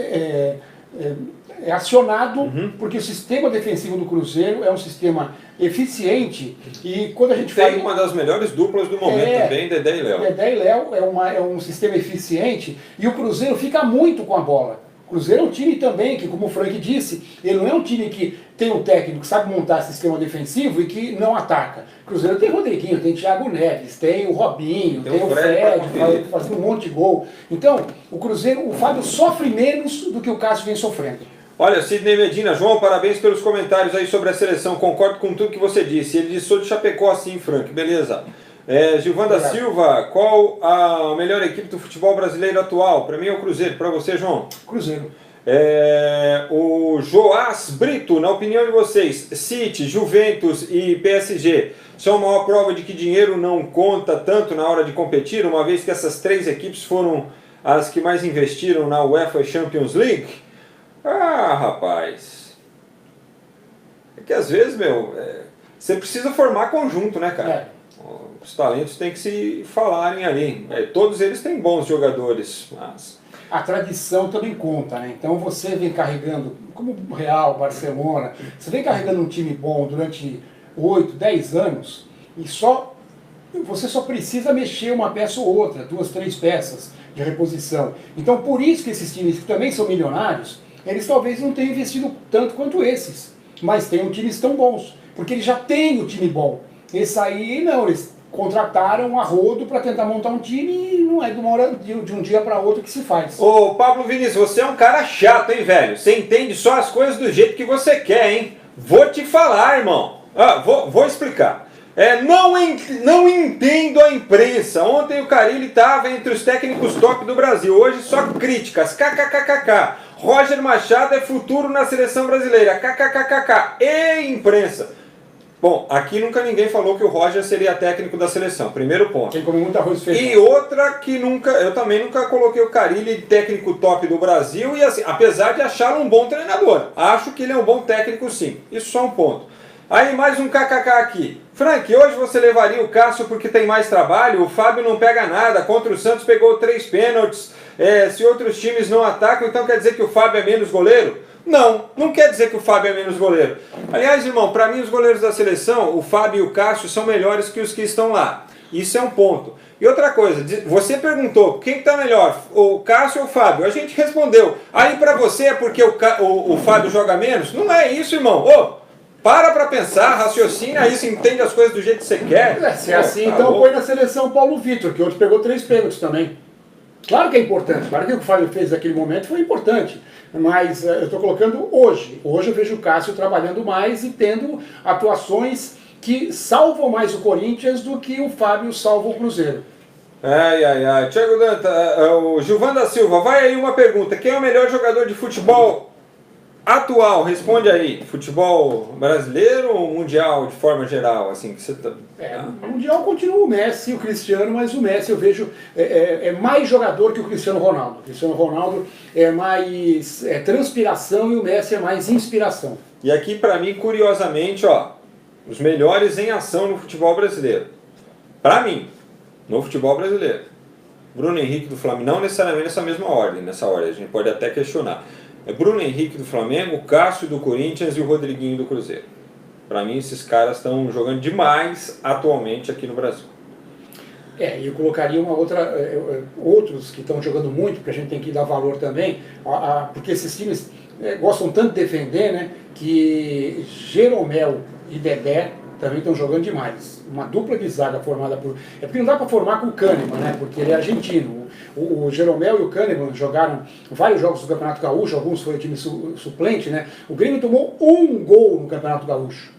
[SPEAKER 2] acionado, porque o sistema defensivo do Cruzeiro é um sistema eficiente, e quando a gente
[SPEAKER 1] tem
[SPEAKER 2] fala...
[SPEAKER 1] uma das melhores duplas do momento também, Dedé e Léo.
[SPEAKER 2] Dedé e Léo é um sistema eficiente, e o Cruzeiro fica muito com a bola. O Cruzeiro é um time também que, como o Frank disse, ele não é um time que tem um técnico que sabe montar sistema defensivo e que não ataca. O Cruzeiro tem Rodriguinho, tem Thiago Neves, tem o Robinho, tem o Fred fazendo um monte de gol. Então, o Cruzeiro, o Fábio sofre menos do que o Cássio vem sofrendo.
[SPEAKER 1] Olha, Sidney Medina, João, parabéns pelos comentários aí sobre a seleção, concordo com tudo que você disse. Ele disse, sou de Chapecó assim, Frank, beleza. Gilvanda Silva, qual a melhor equipe do futebol brasileiro atual? Para mim é o Cruzeiro, para você, João?
[SPEAKER 2] Cruzeiro.
[SPEAKER 1] O Joás Brito, na opinião de vocês, City, Juventus e PSG são a maior prova de que dinheiro não conta tanto na hora de competir, uma vez que essas 3 equipes foram as que mais investiram na UEFA Champions League? Ah, rapaz, é que às vezes, você precisa formar conjunto, né, cara? Os talentos têm que se falarem ali. Todos eles têm bons jogadores, mas...
[SPEAKER 2] A tradição também conta, né? Então você vem carregando, como o Real, Barcelona, você vem carregando um time bom durante 8, 10 anos e você só precisa mexer uma peça ou outra, 2, 3 peças de reposição. Então por isso que esses times que também são milionários, eles talvez não tenham investido tanto quanto esses, mas tem times tão bons, porque eles já têm o time bom. Esse aí não, eles contrataram a rodo para tentar montar um time e não é de um dia para outro que se faz.
[SPEAKER 1] Ô Pablo Vinícius, você é um cara chato, hein, velho? Você entende só as coisas do jeito que você quer, hein? Vou te falar, irmão. Vou explicar. Não entendo a imprensa. Ontem o Carille estava entre os técnicos top do Brasil. Hoje só críticas. KKKKK. Roger Machado é futuro na seleção brasileira. KKKKK. E imprensa. Bom, aqui nunca ninguém falou que o Roger seria técnico da seleção. Primeiro ponto.
[SPEAKER 2] Quem come muito arroz feijão.
[SPEAKER 1] E outra que eu também nunca coloquei o Carille técnico top do Brasil. E assim, apesar de achá-lo um bom treinador. Acho que ele é um bom técnico sim. Isso só um ponto. Aí mais um kkk aqui. Frank, hoje você levaria o Cássio porque tem mais trabalho? O Fábio não pega nada. Contra o Santos pegou 3 pênaltis. Se outros times não atacam, então quer dizer que o Fábio é menos goleiro? Não quer dizer que o Fábio é menos goleiro. Aliás, irmão, para mim os goleiros da seleção, o Fábio e o Cássio, são melhores que os que estão lá. Isso é um ponto. E outra coisa, você perguntou, quem está melhor, o Cássio ou o Fábio? A gente respondeu. Aí para você é porque o Fábio joga menos? Não é isso, irmão. Para pensar, raciocina isso, entende as coisas do jeito que você quer.
[SPEAKER 2] Se é assim, então põe na seleção Paulo Vitor, que hoje pegou 3 pênaltis também. Claro que é importante, claro que o que o Fábio fez naquele momento foi importante, mas eu estou colocando hoje. Hoje eu vejo o Cássio trabalhando mais e tendo atuações que salvam mais o Corinthians do que o Fábio salva o Cruzeiro.
[SPEAKER 1] Thiago Danta, o Gilvanda Silva, vai aí uma pergunta. Quem é o melhor jogador de futebol atual? Responde aí. Futebol brasileiro ou mundial de forma geral? Assim, que você tá...
[SPEAKER 2] Mundial continua o Messi e o Cristiano, mas o Messi eu vejo mais jogador que o Cristiano Ronaldo. O Cristiano Ronaldo é mais transpiração e o Messi é mais inspiração.
[SPEAKER 1] E aqui para mim, curiosamente, os melhores em ação no futebol brasileiro. Para mim, no futebol brasileiro. Bruno Henrique do Flamengo, não necessariamente nessa mesma ordem, a gente pode até questionar. Bruno Henrique do Flamengo, Cássio do Corinthians e o Rodriguinho do Cruzeiro. Para mim, esses caras estão jogando demais atualmente aqui no Brasil.
[SPEAKER 2] Eu colocaria outros que estão jogando muito, porque a gente tem que dar valor também, porque esses times gostam tanto de defender, né, que Jeromel e Dedé também estão jogando demais. Uma dupla de zaga formada por... porque não dá para formar com o Kahneman, né, porque ele é argentino. O Jeromel e o Kahneman jogaram vários jogos do Campeonato Gaúcho, alguns foi o time suplente, né? O Grêmio tomou 1 gol no Campeonato Gaúcho.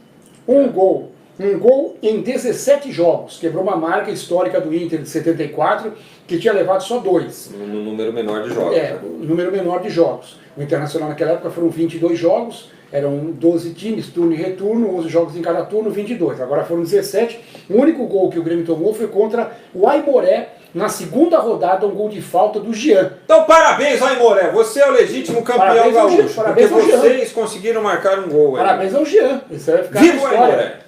[SPEAKER 2] 1 gol. um gol em 17 jogos. Quebrou uma marca histórica do Inter de 74, que tinha levado só 2.
[SPEAKER 1] No número menor de jogos.
[SPEAKER 2] É, o número menor de jogos. O Internacional naquela época foram 22 jogos, eram 12 times, turno e retorno, 11 jogos em cada turno, 22. Agora foram 17. O único gol que o Grêmio tomou foi contra o Aimoré, na segunda rodada, um gol de falta do Jean.
[SPEAKER 1] Então, parabéns, Aimoré. Você é o legítimo campeão
[SPEAKER 2] Parabéns ao Jean,
[SPEAKER 1] gaúcho. Porque
[SPEAKER 2] parabéns ao Jean.
[SPEAKER 1] vocês conseguiram marcar um gol.
[SPEAKER 2] Parabéns ao Jean. Isso vai ficar
[SPEAKER 1] Viva
[SPEAKER 2] na
[SPEAKER 1] o
[SPEAKER 2] história.
[SPEAKER 1] Aimoré!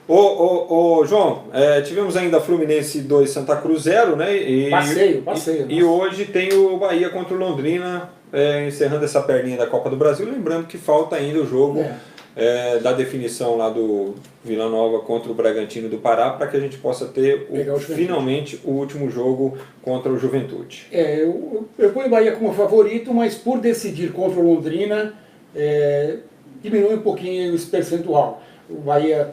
[SPEAKER 1] Ô, João, tivemos ainda Fluminense 2, Santa Cruz 0, né?
[SPEAKER 2] Passeio.
[SPEAKER 1] E hoje tem o Bahia contra o Londrina, encerrando essa perninha da Copa do Brasil. Lembrando que falta ainda o jogo da definição lá do Vila Nova contra o Bragantino do Pará, para que a gente possa ter finalmente o último jogo contra o Juventude.
[SPEAKER 2] Eu ponho o Bahia como favorito, mas por decidir contra o Londrina, diminui um pouquinho esse percentual. O Bahia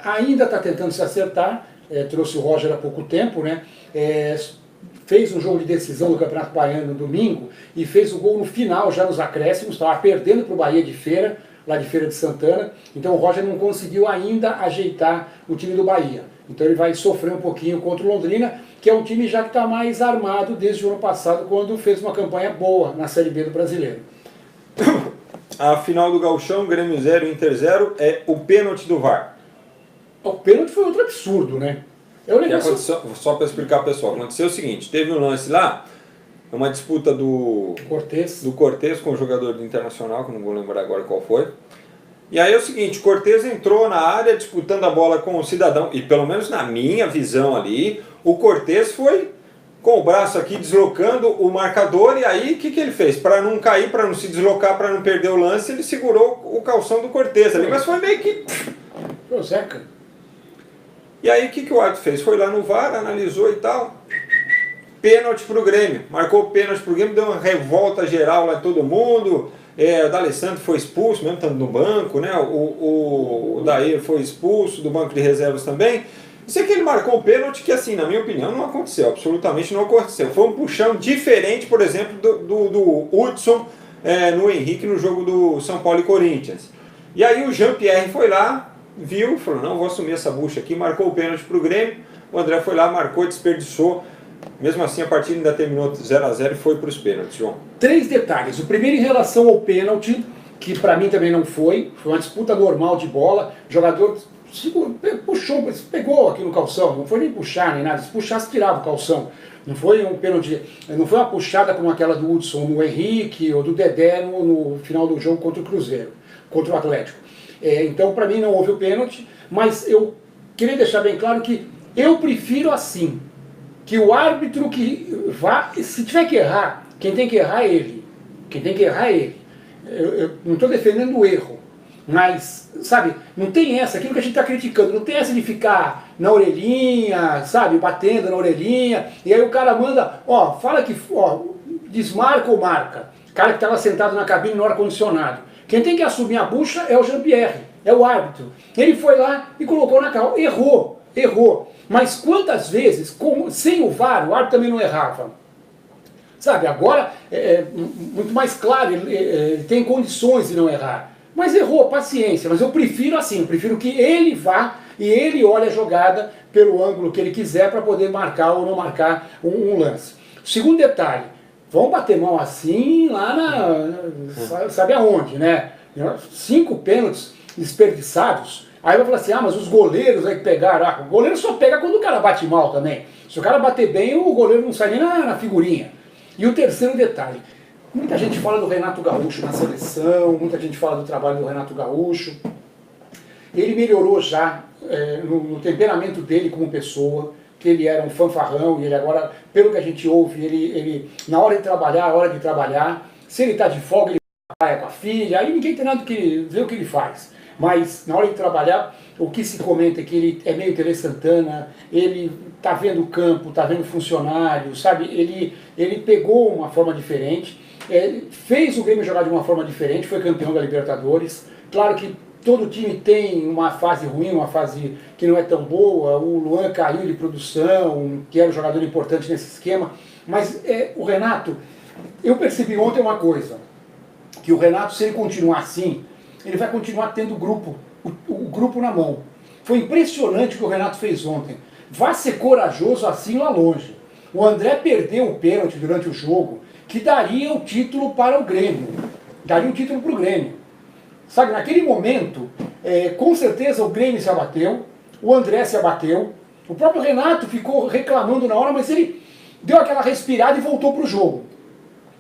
[SPEAKER 2] ainda está tentando se acertar, trouxe o Roger há pouco tempo, né? Fez um jogo de decisão do Campeonato Baiano no domingo e fez o gol no final, já nos acréscimos, estava perdendo para o Bahia de Feira, lá de Feira de Santana, então o Roger não conseguiu ainda ajeitar o time do Bahia. Então ele vai sofrer um pouquinho contra o Londrina, que é um time já que está mais armado desde o ano passado, quando fez uma campanha boa na Série B do Brasileiro.
[SPEAKER 1] A final do Gauchão, Grêmio 0, Inter 0, é o pênalti do VAR.
[SPEAKER 2] O pênalti foi outro absurdo, né?
[SPEAKER 1] Só para explicar, pessoal, aconteceu o seguinte, teve um lance lá, uma disputa do Cortez com o jogador do Internacional, que não vou lembrar agora qual foi. E aí é o seguinte, Cortez entrou na área disputando a bola com o cidadão, e pelo menos na minha visão ali, o Cortez foi com o braço aqui deslocando o marcador, e aí o que ele fez? Para não cair, para não se deslocar, para não perder o lance, ele segurou o calção do Cortez ali, mas foi meio que...
[SPEAKER 2] Foi o Zeca.
[SPEAKER 1] E aí o que o árbitro fez? Foi lá no VAR, analisou e tal, pênalti pro Grêmio, marcou pênalti pro Grêmio, deu uma revolta geral lá em todo mundo, o D'Alessandro foi expulso, mesmo estando no banco, né? O Daír foi expulso do banco de reservas também. Sei que ele marcou um pênalti que, assim, na minha opinião, não aconteceu, absolutamente não aconteceu. Foi um puxão diferente, por exemplo, do Hudson no Henrique no jogo do São Paulo e Corinthians. E aí o Jean-Pierre foi lá, viu, falou, não, vou assumir essa bucha aqui, marcou o pênalti pro Grêmio, o André foi lá, marcou, desperdiçou. Mesmo assim, a partida ainda terminou 0-0 e foi para os pênaltis, João.
[SPEAKER 2] 3 detalhes. O primeiro em relação ao pênalti, que para mim também não foi uma disputa normal de bola, o jogador puxou, pegou aqui no calção, não foi nem puxar nem nada, se puxasse tirava o calção. Não foi um pênalti, não foi uma puxada como aquela do Hudson no Henrique ou do Dedé no final do jogo contra o Cruzeiro, contra o Atlético. Então, para mim, não houve o pênalti, mas eu queria deixar bem claro que eu prefiro assim, que o árbitro que vá, se tiver que errar, quem tem que errar é ele. Quem tem que errar é ele. Eu não estou defendendo o erro, mas, sabe, não tem essa, aquilo que a gente está criticando, não tem essa de ficar na orelhinha, sabe, batendo na orelhinha, e aí o cara manda, fala que, desmarca ou marca. O cara que estava sentado na cabine no ar-condicionado. Quem tem que assumir a bucha é o Jean-Pierre, é o árbitro. Ele foi lá e colocou na calma, errou. Mas quantas vezes, sem o VAR, o árbitro também não errava? Sabe, agora é muito mais claro, ele tem condições de não errar. Mas errou, paciência, mas eu prefiro assim, prefiro que ele vá e ele olhe a jogada pelo ângulo que ele quiser para poder marcar ou não marcar um lance. Segundo detalhe, vão bater mão assim lá sabe aonde, né? 5 pênaltis desperdiçados. Aí vai falar assim, mas os goleiros aí que pegaram, o goleiro só pega quando o cara bate mal também. Se o cara bater bem, o goleiro não sai nem na figurinha. E o terceiro detalhe, muita gente fala do Renato Gaúcho na seleção, muita gente fala do trabalho do Renato Gaúcho. Ele melhorou já no temperamento dele como pessoa, que ele era um fanfarrão, e ele agora, pelo que a gente ouve, ele na hora de trabalhar, se ele está de folga, ele vai com a filha, aí ninguém tem nada que ver o que ele faz. Mas na hora de trabalhar, o que se comenta é que ele é meio Tele Santana, ele está vendo o campo, está vendo funcionário, sabe? Ele pegou uma forma diferente, fez o Grêmio jogar de uma forma diferente, foi campeão da Libertadores. Claro que todo time tem uma fase ruim, uma fase que não é tão boa, o Luan caiu de produção, que era um jogador importante nesse esquema, mas o Renato, eu percebi ontem uma coisa, que o Renato, se ele continuar assim, ele vai continuar tendo o grupo na mão. Foi impressionante o que o Renato fez ontem. Vá ser corajoso assim lá longe. O André perdeu o pênalti durante o jogo, que daria o título para o Grêmio. Daria o título para o Grêmio. Sabe, naquele momento, com certeza o Grêmio se abateu, o André se abateu, o próprio Renato ficou reclamando na hora, mas ele deu aquela respirada e voltou para o jogo.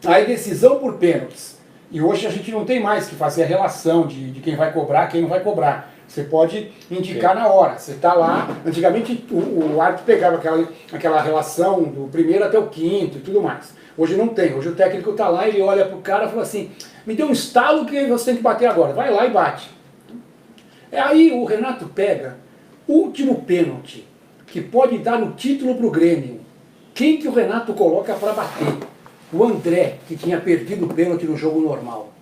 [SPEAKER 2] Aí decisão por pênaltis. E hoje a gente não tem mais que fazer a relação de quem vai cobrar, quem não vai cobrar. Você pode indicar na hora. Você está lá, antigamente o árbitro pegava aquela relação do primeiro até o quinto e tudo mais. Hoje não tem. Hoje o técnico está lá, ele olha para o cara e fala assim, me deu um estalo que você tem que bater agora. Vai lá e bate. Aí o Renato pega o último pênalti, que pode dar o título para o Grêmio. Quem que o Renato coloca para bater? O André, que tinha perdido o pênalti no jogo normal.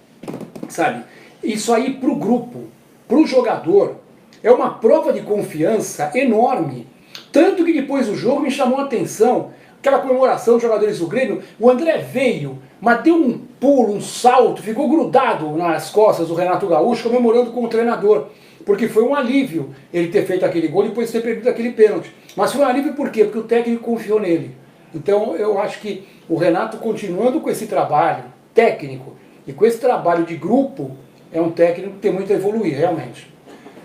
[SPEAKER 2] Sabe? Isso aí para o grupo, para o jogador, é uma prova de confiança enorme. Tanto que depois do jogo me chamou a atenção, aquela comemoração dos jogadores do Grêmio, o André veio, mas deu um pulo, um salto, ficou grudado nas costas do Renato Gaúcho, comemorando com o treinador. Porque foi um alívio ele ter feito aquele gol e depois ter perdido aquele pênalti. Mas foi um alívio por quê? Porque o técnico confiou nele. Então eu acho que o Renato, continuando com esse trabalho técnico e com esse trabalho de grupo, é um técnico que tem muito a evoluir, realmente.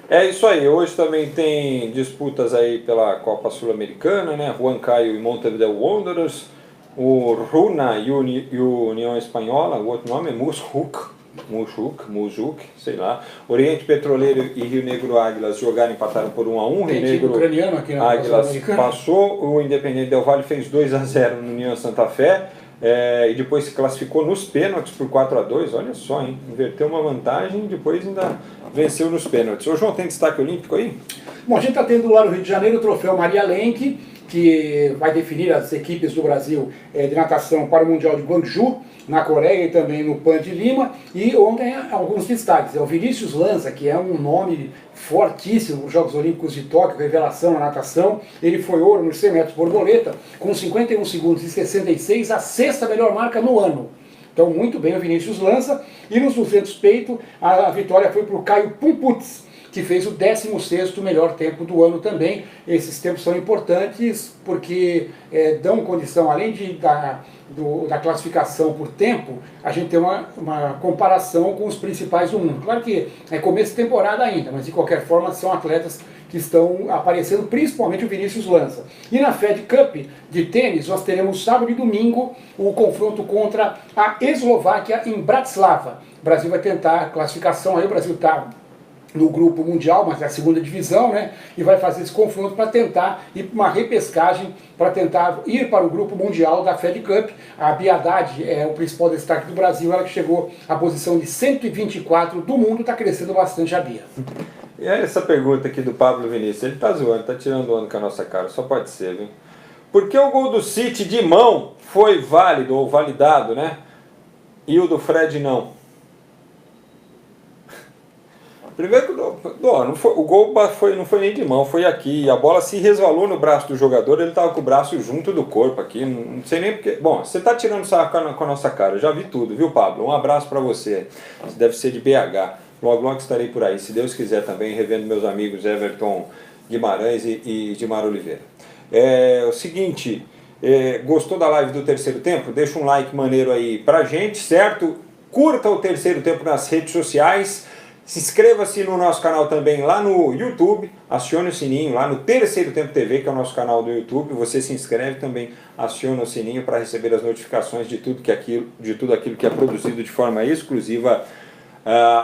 [SPEAKER 1] É isso aí, hoje também tem disputas aí pela Copa Sul-Americana, né? Juan Caio e Montevideo Wanderers, o Runa e o União Espanhola, o outro nome é Mujuk, sei lá. Oriente Petroleiro e Rio Negro Águilas jogaram e empataram por 1-1.
[SPEAKER 2] Tem
[SPEAKER 1] Rio Negro
[SPEAKER 2] ucraniano aqui na
[SPEAKER 1] Águilas passou, o Independente Del Valle fez 2-0 no União Santa Fé. E depois se classificou nos pênaltis por 4-2, olha só, hein? Inverteu uma vantagem e depois ainda venceu nos pênaltis. Ô João, tem destaque olímpico aí?
[SPEAKER 2] Bom, a gente está tendo lá no Rio de Janeiro o troféu Maria Lenk, que vai definir as equipes do Brasil de natação para o Mundial de Gwangju, na Coreia e também no Pan de Lima. E ontem alguns destaques. É o Vinícius Lanza, que é um nome fortíssimo nos Jogos Olímpicos de Tóquio, revelação na natação. Ele foi ouro nos 100 metros borboleta, com 51 segundos e 66, a sexta melhor marca no ano. Então, muito bem o Vinícius Lanza. E nos 200 peito, a vitória foi para o Caio Pumputz, que fez o 16º melhor tempo do ano também. Esses tempos são importantes porque dão condição, além da classificação por tempo, a gente tem uma comparação com os principais do mundo. Claro que é começo de temporada ainda, mas de qualquer forma são atletas que estão aparecendo, principalmente o Vinícius Lanza. E na Fed Cup de tênis, nós teremos sábado e domingo o confronto contra a Eslováquia em Bratislava. O Brasil vai tentar a classificação, aí o Brasil está no grupo mundial, mas é a segunda divisão, né? E vai fazer esse confronto para tentar ir para uma repescagem, para tentar ir para o grupo mundial da Fed Cup. A Bia Haddad é o principal destaque do Brasil, ela que chegou à posição de 124 do mundo, está crescendo bastante a Bia.
[SPEAKER 1] E aí essa pergunta aqui do Pablo Vinícius, ele tá zoando, tá tirando onda com a nossa cara, só pode ser, viu? Por que o gol do City de mão foi válido ou validado, né? E o do Fred não? Primeiro que o gol não foi nem de mão, foi aqui. A bola se resvalou no braço do jogador, ele estava com o braço junto do corpo aqui. Não sei nem porque. Bom, você está tirando sarro com a nossa cara, eu já vi tudo, viu, Pablo? Um abraço para você. Você deve ser de BH. Logo, logo estarei por aí, se Deus quiser também, revendo meus amigos Everton Guimarães e Gilmar Oliveira. É o seguinte, gostou da live do terceiro tempo? Deixa um like maneiro aí pra gente, certo? Curta o terceiro tempo nas redes sociais. Se inscreva-se no nosso canal também lá no YouTube, acione o sininho lá no Terceiro Tempo TV, que é o nosso canal do YouTube. Você se inscreve também, aciona o sininho para receber as notificações de tudo aquilo que é produzido de forma exclusiva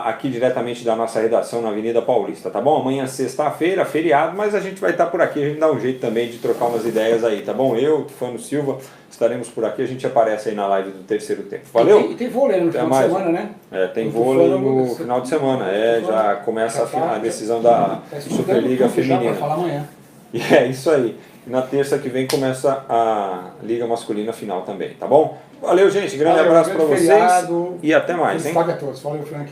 [SPEAKER 1] aqui diretamente da nossa redação na Avenida Paulista, tá bom? Amanhã, sexta-feira, feriado, mas a gente vai estar por aqui, a gente dá um jeito também de trocar umas ideias aí, tá bom? Eu, Tufano Silva, estaremos por aqui, a gente aparece aí na live do terceiro tempo. Valeu?
[SPEAKER 2] E tem vôlei no final de semana, né?
[SPEAKER 1] Tem vôlei no final de semana, já começa a decisão da Superliga Feminina.
[SPEAKER 2] Falar amanhã.
[SPEAKER 1] E é isso aí. Na terça que vem começa a Liga Masculina final também, tá bom? Valeu, gente. Grande abraço para vocês. E até mais, hein?
[SPEAKER 2] A todos. Valeu, Frank.